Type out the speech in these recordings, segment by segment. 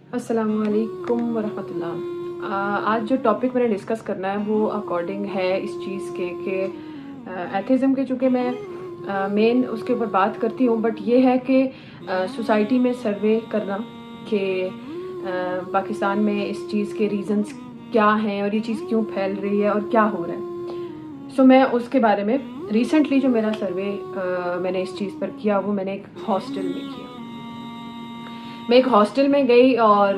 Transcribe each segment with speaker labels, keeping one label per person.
Speaker 1: अस्सलाम वालेकुम वरहमतुल्लाह। आज जो टॉपिक मैंने डिस्कस करना है वो अकॉर्डिंग है इस चीज़ के कि एथिज़म के, चूँकि मैं मेन उसके ऊपर बात करती हूँ, बट ये है कि सोसाइटी में सर्वे करना कि पाकिस्तान में इस चीज़ के रीज़न्स क्या हैं और ये चीज़ क्यों फैल रही है और क्या हो रहा है। सो मैं उसके बारे में रिसेंटली जो मेरा सर्वे मैंने इस चीज़ पर किया वो मैंने एक हॉस्टल में किया। मैं एक हॉस्टल में गई और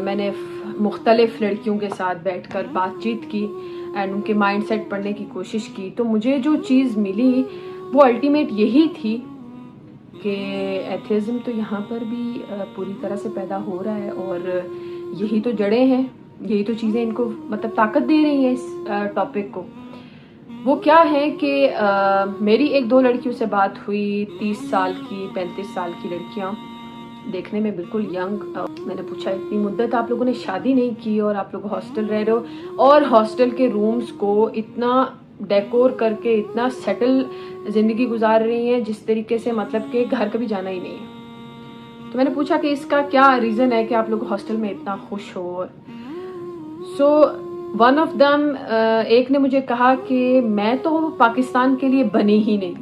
Speaker 1: मैंने मुख्तलिफ लड़कियों के साथ बैठकर बातचीत की एंड उनके माइंडसेट पढ़ने की कोशिश की। तो मुझे जो चीज़ मिली वो अल्टीमेट यही थी कि एथिज़म तो यहाँ पर भी पूरी तरह से पैदा हो रहा है और यही तो जड़ें हैं, यही तो चीज़ें इनको मतलब ताकत दे रही हैं इस टॉपिक को। वो क्या है कि मेरी एक दो लड़कियों से बात हुई, 30 साल की 35 साल की लड़कियाँ, देखने में बिल्कुल यंग। मैंने पूछा इतनी मुद्दत आप लोगों ने शादी नहीं की और आप लोग हॉस्टल रह रहे हो और हॉस्टल के रूम्स को इतना डेकोर करके इतना सेटल ज़िंदगी गुजार रही हैं जिस तरीके से मतलब कि घर कभी जाना ही नहीं है। तो मैंने पूछा कि इसका क्या रीज़न है कि आप लोग हॉस्टल में इतना खुश हो। सो वन ऑफ दम एक ने मुझे कहा कि मैं तो पाकिस्तान के लिए बनी ही नहीं,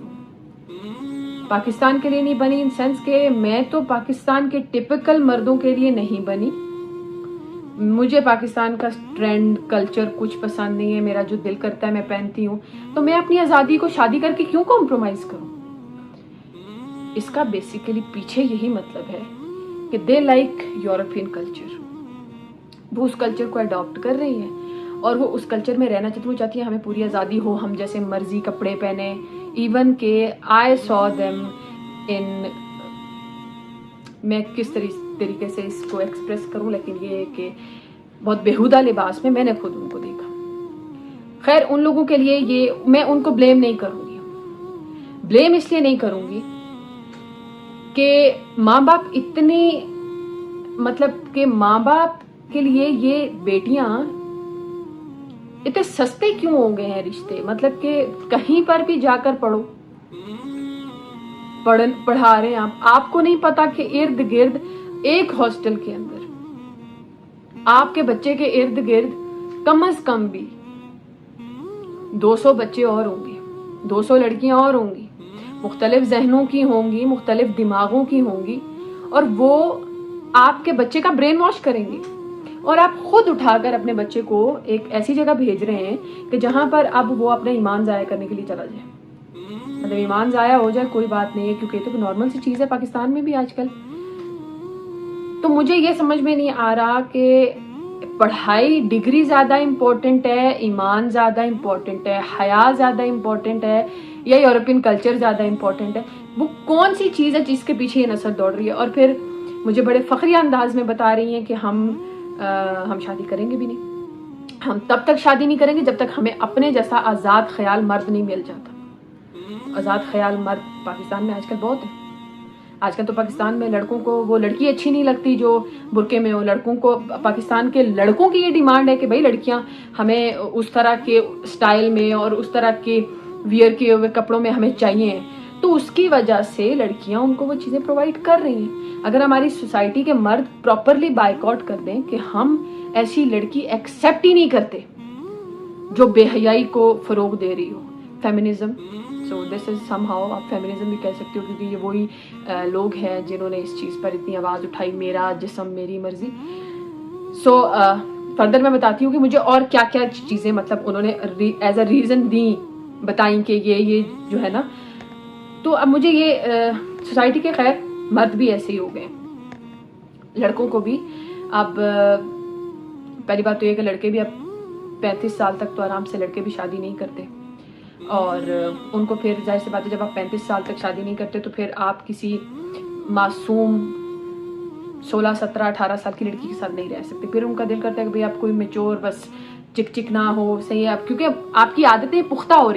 Speaker 1: पाकिस्तान के लिए नहीं बनी इन सेंस के मैं तो पाकिस्तान के टिपिकल मर्दों के लिए नहीं बनी। मुझे पाकिस्तान का ट्रेंड कल्चर कुछ पसंद नहीं है, मेरा जो दिल करता है मैं पहनती हूँ, तो मैं अपनी आज़ादी को शादी करके क्यों कॉम्प्रोमाइज करूँ। इसका बेसिकली पीछे यही मतलब है कि दे लाइक यूरोपियन कल्चर, वो उस कल्चर को अडॉप्ट कर रही है और वो उस कल्चर में रहना चाहती, वो चाहती है हमें पूरी आज़ादी हो, हम जैसे मर्जी कपड़े पहने। इवन के आई सॉ देम इन, मैं किस तरीके से इसको एक्सप्रेस करूं, लेकिन ये कि बहुत बेहुदा लिबास में मैंने खुद उनको देखा। खैर उन लोगों के लिए ये मैं उनको ब्लेम नहीं करूंगी, ब्लेम इसलिए नहीं करूंगी कि माँ बाप इतनी मतलब कि माँ बाप के लिए ये बेटियां इतने सस्ते क्यों हो गए हैं रिश्ते। मतलब कि कहीं पर भी जाकर पढ़ा रहे हैं आपको नहीं पता कि इर्द गिर्द एक हॉस्टल के अंदर आपके बच्चे के इर्द गिर्द कम से कम भी 200 बच्चे और होंगे, 200 लड़कियां और होंगी, मुख्तलिफ जहनों की होंगी, मुख्तलिफ दिमागों की होंगी, और वो आपके बच्चे का ब्रेन वॉश करेंगे और आप खुद उठाकर अपने बच्चे को एक ऐसी जगह भेज रहे हैं कि जहां पर अब वो अपना ईमान जाया करने के लिए चला जाए। मतलब ईमान जाया हो जाए कोई बात नहीं है, क्योंकि तो नॉर्मल सी चीज है पाकिस्तान में भी आजकल। तो मुझे ये समझ में नहीं आ रहा कि पढ़ाई डिग्री ज्यादा इम्पोर्टेंट है, ईमान ज्यादा इम्पोर्टेंट है, हया ज्यादा इम्पोर्टेंट है, या यूरोपियन कल्चर ज्यादा इम्पोर्टेंट है। वो कौन सी चीज है जिसके पीछे ये नस्ल दौड़ रही है। और फिर मुझे बड़े फखरिया अंदाज में बता रही हैं कि हम शादी करेंगे भी नहीं, हम तब तक शादी नहीं करेंगे जब तक हमें अपने जैसा आज़ाद ख्याल मर्द नहीं मिल जाता। आज़ाद ख्याल मर्द पाकिस्तान में आजकल बहुत है। आजकल तो पाकिस्तान में लड़कों को वो लड़की अच्छी नहीं लगती जो बुरके में हो। लड़कों को, पाकिस्तान के लड़कों की ये डिमांड है कि भाई लड़कियां हमें उस तरह के स्टाइल में और उस तरह के वियर किए हुए कपड़ों में हमें चाहिए। तो उसकी वजह से लड़कियां उनको वो चीज़ें प्रोवाइड कर रही हैं। अगर हमारी सोसाइटी के मर्द प्रॉपरली बायकॉट कर दें कि हम ऐसी लड़की एक्सेप्ट ही नहीं करते जो बेहयाई को फरोग दे रही हो, feminism, so this is somehow आप फेमिनिज्म भी कह सकते हो, क्योंकि ये वही लोग हैं जिन्होंने इस चीज़ पर इतनी आवाज़ उठाई, मेरा जिस्म मेरी मर्जी। सो फर्दर मैं बताती हूँ कि मुझे और क्या क्या चीज़ें मतलब उन्होंने एज अ रीज़न दी, बताई कि ये जो है ना। तो अब मुझे ये सोसाइटी के खैर मर्द भी ऐसे ही हो गए, लड़कों को भी। अब पहली बात तो ये कि लड़के भी अब 35 साल तक तो आराम से लड़के भी शादी नहीं करते, और उनको फिर जाहिर सी बात है जब आप 35 साल तक शादी नहीं करते तो फिर आप किसी मासूम 16, 17, 18 साल की लड़की के साथ नहीं रह सकते। फिर उनका दिल करता है कि भाई आप कोई मैच्योर बस चिक चिक ना हो, सही है, क्योंकि आपकी आदतें पुख्ता हो रही